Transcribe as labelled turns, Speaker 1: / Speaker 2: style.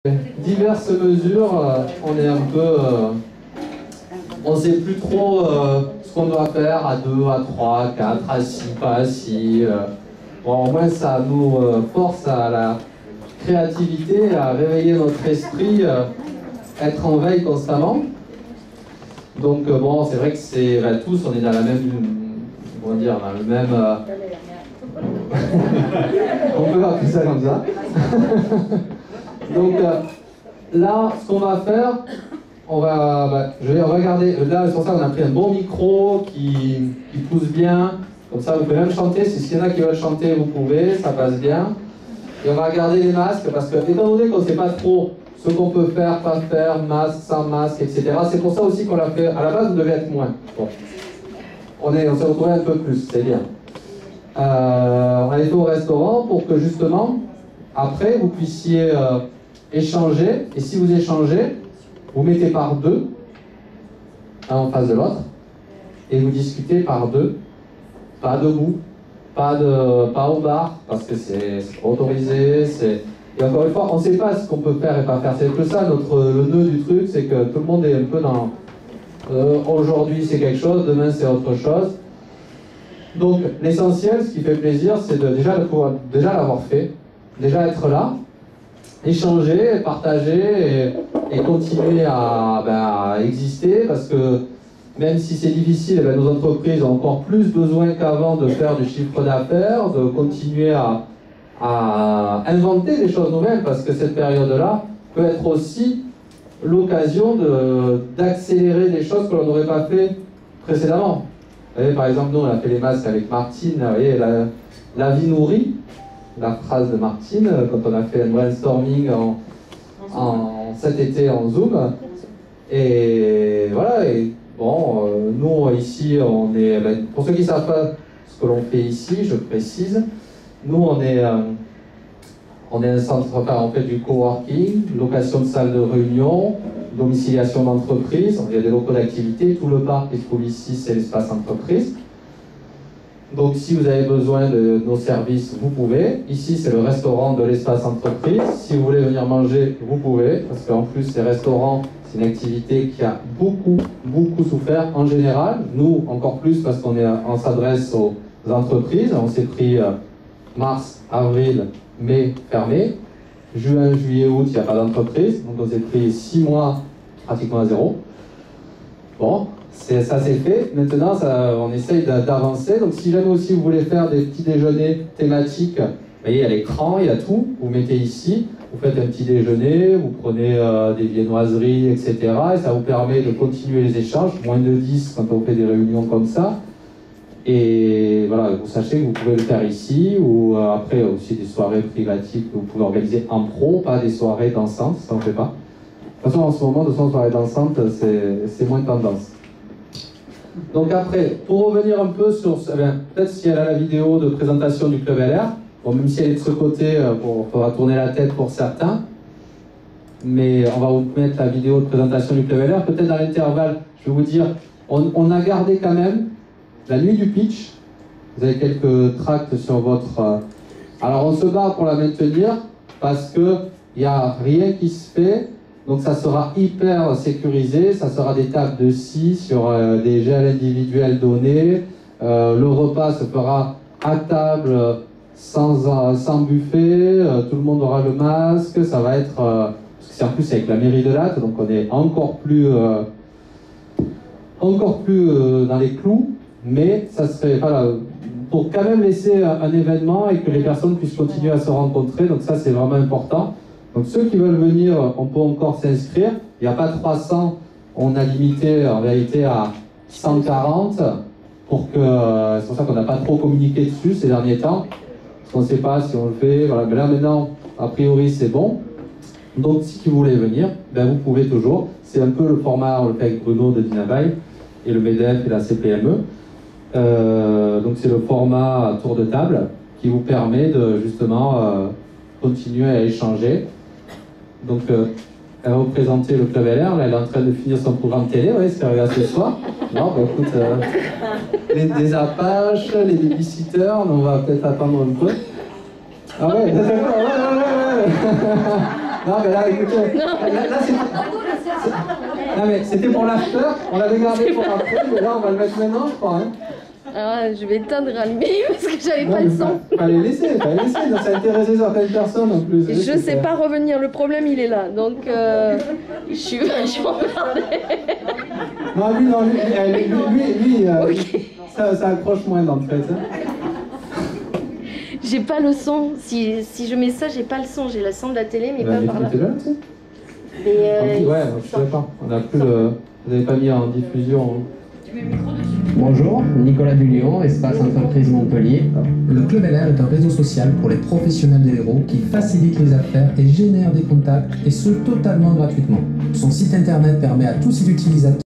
Speaker 1: Diverses mesures, on est un peu... on ne sait plus trop ce qu'on doit faire à 2, à 3, 4, à 6, pas à 6. Bon, au moins ça nous force à la créativité, à réveiller notre esprit, être en veille constamment. Donc bon, c'est vrai que c'est tous, on est dans la même... comment dire, dans le même... on peut appeler ça comme ça. Donc là, ce qu'on va faire, on va regarder. Là, c'est pour ça qu'on a pris un bon micro qui pousse bien. Comme ça, vous pouvez même chanter. S'il y en a qui veulent chanter, vous pouvez, ça passe bien. Et on va regarder les masques parce que, étant donné qu'on ne sait pas trop ce qu'on peut faire, pas faire, masque, sans masque, etc., c'est pour ça aussi qu'on l'a fait. À la base, vous devez être moins. Bon. On s'est retrouvé un peu plus, c'est bien. On a été au restaurant pour que justement, après, vous puissiez échanger. Et si vous échangez, vous mettez par deux, un en face de l'autre, et vous discutez par deux, pas debout, pas au bar, parce que c'est autorisé. Et encore une fois, on ne sait pas ce qu'on peut faire et pas faire. C'est que ça, le nœud du truc, c'est que tout le monde est un peu dans... aujourd'hui c'est quelque chose, demain c'est autre chose. Donc l'essentiel, ce qui fait plaisir, c'est déjà l'avoir fait, déjà être là, échanger, partager et continuer à exister, parce que même si c'est difficile, nos entreprises ont encore plus besoin qu'avant de faire du chiffre d'affaires, de continuer à inventer des choses nouvelles, parce que cette période-là peut être aussi l'occasion d'accélérer des choses que l'on n'aurait pas fait précédemment. Vous voyez, par exemple, nous on a fait les masques avec Martine, vous voyez, la vie nourrit, la phrase de Martine, quand on a fait un brainstorming cet été en Zoom. Et voilà, et bon, nous ici, on est, pour ceux qui ne savent pas ce que l'on fait ici, je précise, nous on est un centre, enfin on fait du coworking, location de salles de réunion, domiciliation d'entreprise, il y a des locaux d'activité, tout le parc qui se trouve ici, c'est l'espace entreprise. Donc si vous avez besoin de nos services, vous pouvez. Ici, c'est le restaurant de l'espace entreprise. Si vous voulez venir manger, vous pouvez, parce qu'en plus, les restaurants, c'est une activité qui a beaucoup souffert en général. Nous, encore plus, parce qu'on s'adresse aux entreprises. On s'est pris mars, avril, mai fermé. Juin, juillet, août, il n'y a pas d'entreprise. Donc on s'est pris 6 mois pratiquement à zéro. Bon. Ça c'est fait. Maintenant, on essaye d'avancer. Donc si jamais aussi vous voulez faire des petits déjeuners thématiques, vous voyez, il y a l'écran, il y a tout. Vous mettez ici, vous faites un petit déjeuner, vous prenez des viennoiseries, etc. Et ça vous permet de continuer les échanges. Moins de 10 quand on fait des réunions comme ça. Et voilà, vous sachez que vous pouvez le faire ici, ou après aussi des soirées privatives que vous pouvez organiser en pro, pas des soirées dansantes, ça on ne fait pas. De toute façon, en ce moment, de toute soirée dansante, c'est moins tendance. Donc après, pour revenir un peu sur... peut-être s'il y a la vidéo de présentation du Club LR, bon, même si elle est de ce côté, il faudra tourner la tête pour certains, mais on va vous mettre la vidéo de présentation du Club LR. Peut-être dans l'intervalle, je vais vous dire, on a gardé quand même la nuit du pitch. Vous avez quelques tracts sur votre... alors on se bat pour la maintenir, parce qu'il n'y a rien qui se fait. Donc ça sera hyper sécurisé, ça sera des tables de scie sur des gels individuels donnés. Le repas se fera à table sans buffet, tout le monde aura le masque, ça va être... parce que c'est en plus avec la mairie de Latte, donc on est encore plus dans les clous, mais ça serait... Voilà, pour quand même laisser un événement et que les personnes puissent continuer à se rencontrer, donc ça c'est vraiment important. Donc ceux qui veulent venir, on peut encore s'inscrire. Il n'y a pas 300, on a limité en vérité à 140 pour que... c'est pour ça qu'on n'a pas trop communiqué dessus ces derniers temps. Parce qu'on ne sait pas si on le fait. Voilà. Mais là maintenant, a priori c'est bon. Donc si vous voulez venir, vous pouvez toujours. C'est un peu le format, on le fait avec Bruno de Dynavaille et le MEDEF et la CPME. Donc c'est le format tour de table qui vous permet de justement continuer à échanger. Donc, elle va vous présenter le Club LR. Là, elle est en train de finir son programme télé. Oui, c'est arrivé ce soir. Non, écoute, les Apaches, les babysitters, on va peut-être attendre un peu. Ah ouais, d'accord, ouais. Non, mais là, écoutez, là non, mais c'était pour l'after, on l'avait gardé pour après, mais là, on va le mettre maintenant, je crois. Hein.
Speaker 2: Alors, je vais éteindre, rallumer parce que j'avais pas le son.
Speaker 1: Fallait laisser, donc ça intéressait certaines personnes en plus.
Speaker 2: Je sais pas revenir, le problème il est là, donc je suis vachement emmerdée.
Speaker 1: Non, lui,
Speaker 2: Okay.
Speaker 1: ça accroche moins dans le fait. Hein.
Speaker 2: J'ai pas le son, si je mets ça, j'ai pas le son, j'ai le son de la télé, mais pas par là.
Speaker 1: Là, tu sais.
Speaker 2: Mais
Speaker 1: ouais, je sais pas, on a plus le... Vous n'avez pas mis en diffusion. Bonjour, Nicolas Dulion, Espace Entreprise Montpellier.
Speaker 3: Le Club LR est un réseau social pour les professionnels des héros qui facilite les affaires et génère des contacts, et ce totalement gratuitement. Son site internet permet à tous ses utilisateurs